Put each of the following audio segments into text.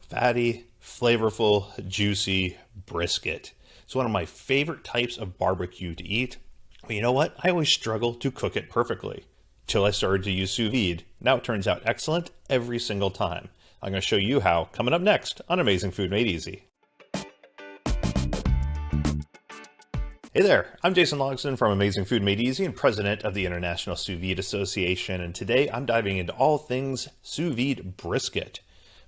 fatty, flavorful, juicy brisket. It's one of my favorite types of barbecue to eat. But you know what? I always struggle to cook it perfectly. Till I started to use sous vide. Now it turns out excellent every single time. I'm going to show you how coming up next on Amazing Food Made Easy. Hey there, I'm Jason Logsdon from Amazing Food Made Easy and president of the International Sous Vide Association, and today I'm diving into all things sous vide brisket.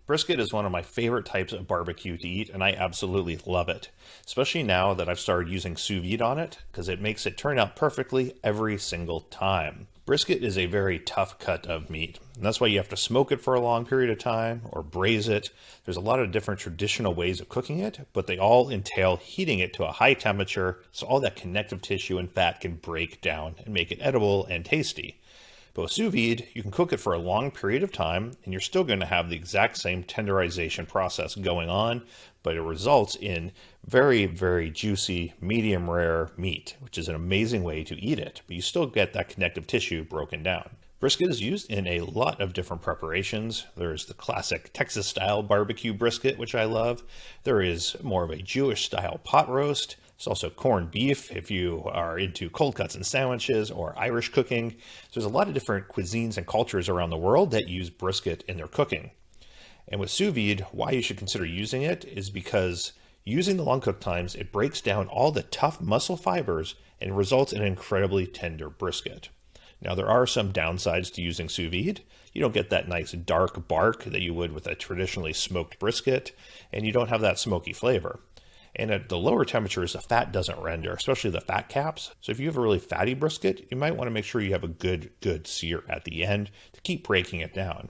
Brisket is one of my favorite types of barbecue to eat, and I absolutely love it, especially now that I've started using sous vide on it, because it makes it turn out perfectly every single time. Brisket is a very tough cut of meat, and that's why you have to smoke it for a long period of time or braise it. There's a lot of different traditional ways of cooking it, but they all entail heating it to a high temperature so all that connective tissue and fat can break down and make it edible and tasty. But with sous vide, you can cook it for a long period of time, and you're still going to have the exact same tenderization process going on, but it results in very, very juicy, medium rare meat, which is an amazing way to eat it, but you still get that connective tissue broken down. Brisket is used in a lot of different preparations. There's the classic Texas-style barbecue brisket, which I love. There is more of a Jewish-style pot roast. There's also corned beef if you are into cold cuts and sandwiches or Irish cooking. So there's a lot of different cuisines and cultures around the world that use brisket in their cooking. And with sous vide, why you should consider using it is because using the long cook times, it breaks down all the tough muscle fibers and results in an incredibly tender brisket. Now, there are some downsides to using sous vide. You don't get that nice dark bark that you would with a traditionally smoked brisket, and you don't have that smoky flavor. And at the lower temperatures, the fat doesn't render, especially the fat caps. So if you have a really fatty brisket, you might want to make sure you have a good sear at the end to keep breaking it down.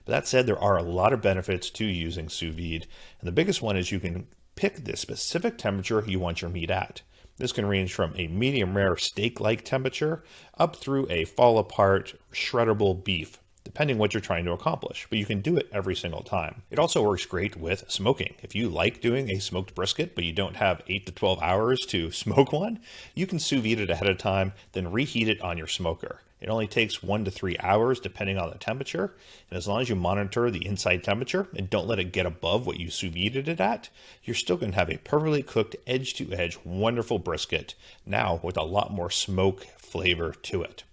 But that said, there are a lot of benefits to using sous vide. And the biggest one is you can pick the specific temperature you want your meat at. This can range from a medium rare steak-like temperature up through a fall apart shreddable beef, depending what you're trying to accomplish, but you can do it every single time. It also works great with smoking. If you like doing a smoked brisket, but you don't have 8 to 12 hours to smoke one, you can sous vide it ahead of time, then reheat it on your smoker. It only takes 1 to 3 hours depending on the temperature, and as long as you monitor the inside temperature and don't let it get above what you sous vided it at, you're still going to have a perfectly cooked edge-to-edge wonderful brisket, now with a lot more smoke flavor to it.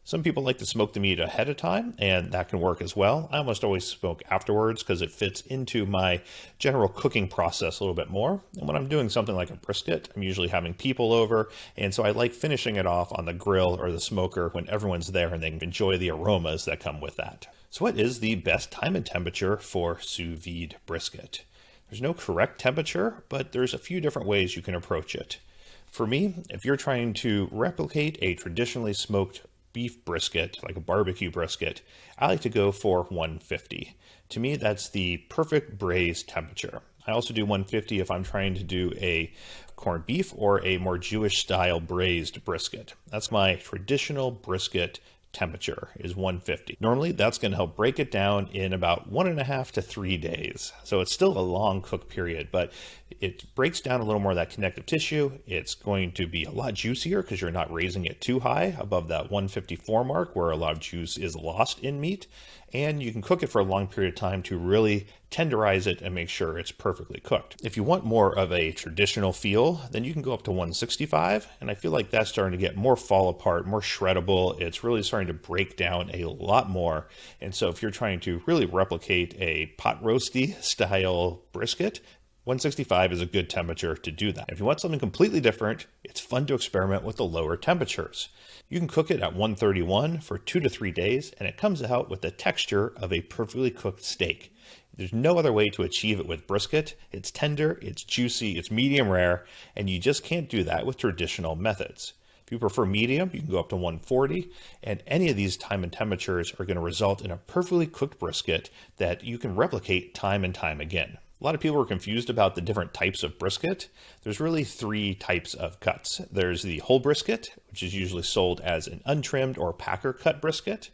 Some people like to smoke the meat ahead of time, and that can work as well. I almost always smoke afterwards because it fits into my general cooking process a little bit more. And when I'm doing something like a brisket, I'm usually having people over, and so I like finishing it off on the grill or the smoker when everyone's there and they can enjoy the aromas that come with that. So what is the best time and temperature for sous vide brisket? There's no correct temperature, but there's a few different ways you can approach it. For me, if you're trying to replicate a traditionally smoked beef brisket, like a barbecue brisket, I like to go for 150. To me, that's the perfect braise temperature. I also do 150 if I'm trying to do a corned beef or a more Jewish style braised brisket. That's my traditional brisket temperature, is 150. Normally that's going to help break it down in about 1.5 to 3 days. So it's still a long cook period, but it breaks down a little more of that connective tissue. It's going to be a lot juicier because you're not raising it too high above that 154 mark where a lot of juice is lost in meat. And you can cook it for a long period of time to really tenderize it and make sure it's perfectly cooked. If you want more of a traditional feel, then you can go up to 165. And I feel like that's starting to get more fall apart, more shreddable. It's really starting to break down a lot more. And so if you're trying to really replicate a pot roasty style brisket, 165 is a good temperature to do that. If you want something completely different, it's fun to experiment with the lower temperatures. You can cook it at 131 for 2 to 3 days, and it comes out with the texture of a perfectly cooked steak. There's no other way to achieve it with brisket. It's tender, it's juicy, it's medium rare, and you just can't do that with traditional methods. If you prefer medium, you can go up to 140, and any of these time and temperatures are going to result in a perfectly cooked brisket that you can replicate time and time again. A lot of people are confused about the different types of brisket. There's really 3 types of cuts. There's the whole brisket, which is usually sold as an untrimmed or packer cut brisket.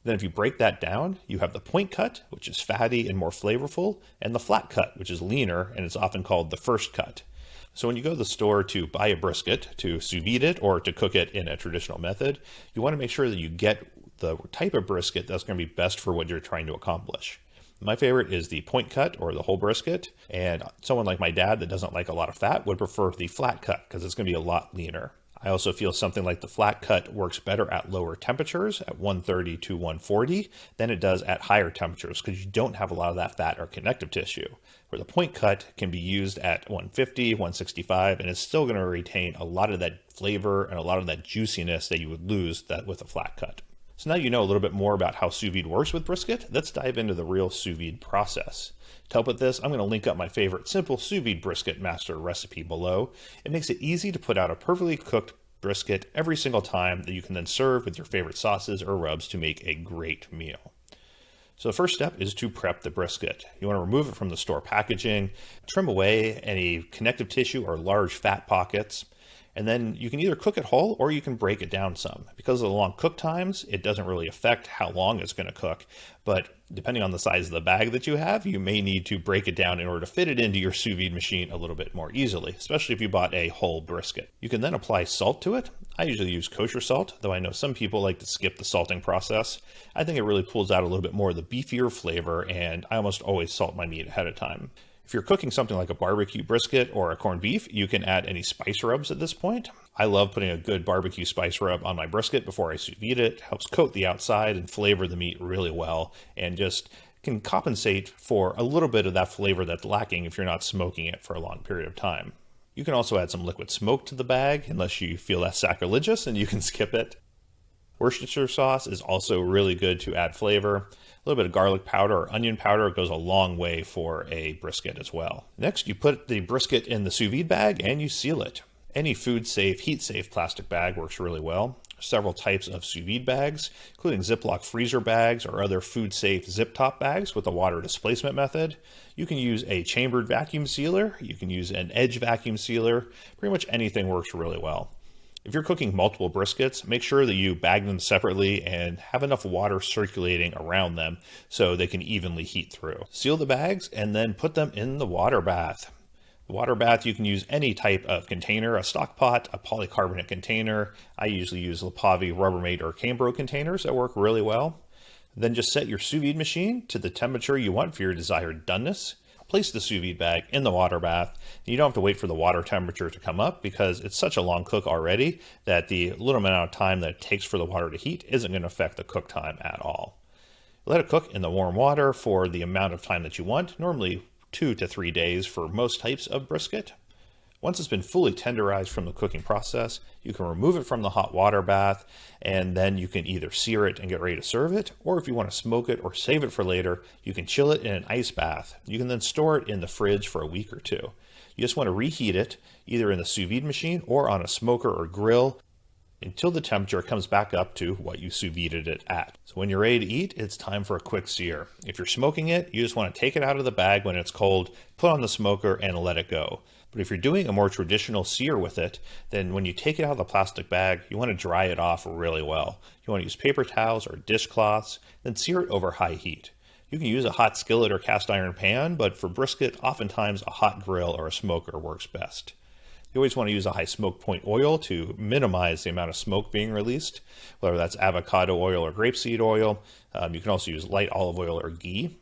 Then if you break that down, you have the point cut, which is fatty and more flavorful, and the flat cut, which is leaner, and it's often called the first cut. So when you go to the store to buy a brisket, to sous vide it or to cook it in a traditional method, you want to make sure that you get the type of brisket that's going to be best for what you're trying to accomplish. My favorite is the point cut or the whole brisket, and someone like my dad that doesn't like a lot of fat would prefer the flat cut because it's going to be a lot leaner. I also feel something like the flat cut works better at lower temperatures, at 130 to 140, than it does at higher temperatures because you don't have a lot of that fat or connective tissue. Where the point cut can be used at 150, 165, and it's still going to retain a lot of that flavor and a lot of that juiciness that you would lose with a flat cut. So now you know a little bit more about how sous vide works with brisket. Let's dive into the real sous vide process. To help with this, I'm going to link up my favorite simple sous vide brisket master recipe below. It makes it easy to put out a perfectly cooked brisket every single time that you can then serve with your favorite sauces or rubs to make a great meal. So the first step is to prep the brisket. You want to remove it from the store packaging, trim away any connective tissue or large fat pockets, and then you can either cook it whole or you can break it down some. Because of the long cook times, it doesn't really affect how long it's going to cook, but depending on the size of the bag that you have, you may need to break it down in order to fit it into your sous vide machine a little bit more easily, especially if you bought a whole brisket. You can then apply salt to it. I usually use kosher salt, though I know some people like to skip the salting process. I think it really pulls out a little bit more of the beefier flavor, and I almost always salt my meat ahead of time. If you're cooking something like a barbecue brisket or a corned beef, you can add any spice rubs at this point. I love putting a good barbecue spice rub on my brisket before I sous vide it. It helps coat the outside and flavor the meat really well, and just can compensate for a little bit of that flavor that's lacking if you're not smoking it for a long period of time. You can also add some liquid smoke to the bag, unless you feel that's sacrilegious and you can skip it. Worcestershire sauce is also really good to add flavor. A little bit of garlic powder or onion powder goes a long way for a brisket as well. Next, you put the brisket in the sous vide bag and you seal it. Any food-safe, heat-safe plastic bag works really well. Several types of sous vide bags, including Ziploc freezer bags or other food-safe zip-top bags with a water displacement method. You can use a chambered vacuum sealer. You can use an edge vacuum sealer. Pretty much anything works really well. If you're cooking multiple briskets, make sure that you bag them separately and have enough water circulating around them so they can evenly heat through. Seal the bags and then put them in the water bath. The water bath, you can use any type of container, a stock pot, a polycarbonate container. I usually use Lepavi, Rubbermaid, or Cambro containers that work really well. Then just set your sous vide machine to the temperature you want for your desired doneness. Place the sous vide bag in the water bath. You don't have to wait for the water temperature to come up because it's such a long cook already that the little amount of time that it takes for the water to heat isn't going to affect the cook time at all. Let it cook in the warm water for the amount of time that you want, normally 2 to 3 days for most types of brisket. Once it's been fully tenderized from the cooking process, you can remove it from the hot water bath, and then you can either sear it and get ready to serve it, or if you want to smoke it or save it for later, you can chill it in an ice bath. You can then store it in the fridge for a week or two. You just want to reheat it, either in the sous vide machine or on a smoker or grill, until the temperature comes back up to what you sous vided it at. So when you're ready to eat, it's time for a quick sear. If you're smoking it, you just want to take it out of the bag when it's cold, put on the smoker, and let it go. But if you're doing a more traditional sear with it, then when you take it out of the plastic bag, you want to dry it off really well. You want to use paper towels or dishcloths, then sear it over high heat. You can use a hot skillet or cast iron pan, but for brisket, oftentimes a hot grill or a smoker works best. You always want to use a high smoke point oil to minimize the amount of smoke being released, whether that's avocado oil or grapeseed oil. You can also use light olive oil or ghee.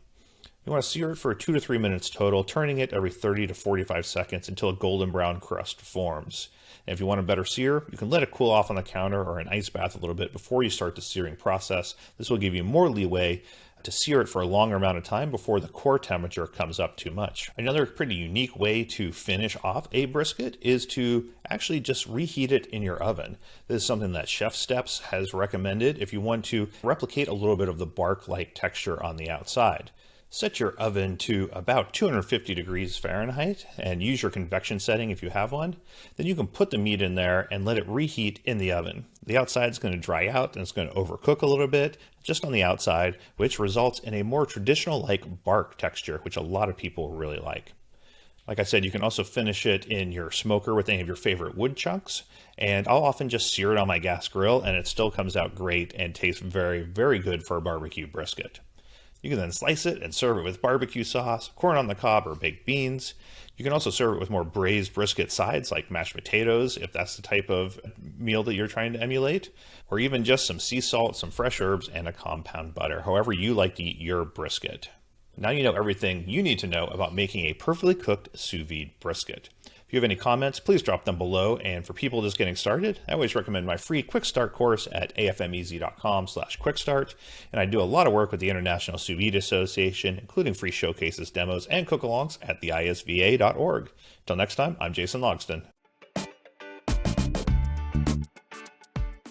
You want to sear it for 2 to 3 minutes total, turning it every 30 to 45 seconds until a golden brown crust forms. And if you want a better sear, you can let it cool off on the counter or an ice bath a little bit before you start the searing process. This will give you more leeway to sear it for a longer amount of time before the core temperature comes up too much. Another pretty unique way to finish off a brisket is to actually just reheat it in your oven. This is something that Chef Steps has recommended if you want to replicate a little bit of the bark-like texture on the outside. Set your oven to about 250 degrees Fahrenheit and use your convection setting if you have one. Then you can put the meat in there and let it reheat in the oven. The outside is going to dry out and it's going to overcook a little bit just on the outside, which results in a more traditional like bark texture, which a lot of people really like. Like I said, you can also finish it in your smoker with any of your favorite wood chunks. And I'll often just sear it on my gas grill and it still comes out great and tastes very, very good for a barbecue brisket. You can then slice it and serve it with barbecue sauce, corn on the cob, or baked beans. You can also serve it with more braised brisket sides like mashed potatoes, if that's the type of meal that you're trying to emulate, or even just some sea salt, some fresh herbs, and a compound butter, however you like to eat your brisket. Now you know everything you need to know about making a perfectly cooked sous vide brisket. If you have any comments, please drop them below. And for people just getting started, I always recommend my free quick start course at afmeasy.com/quickstart. And I do a lot of work with the International Sous Vide Association, including free showcases, demos, and cook-alongs at the isva.org. Till next time, I'm Jason Logston.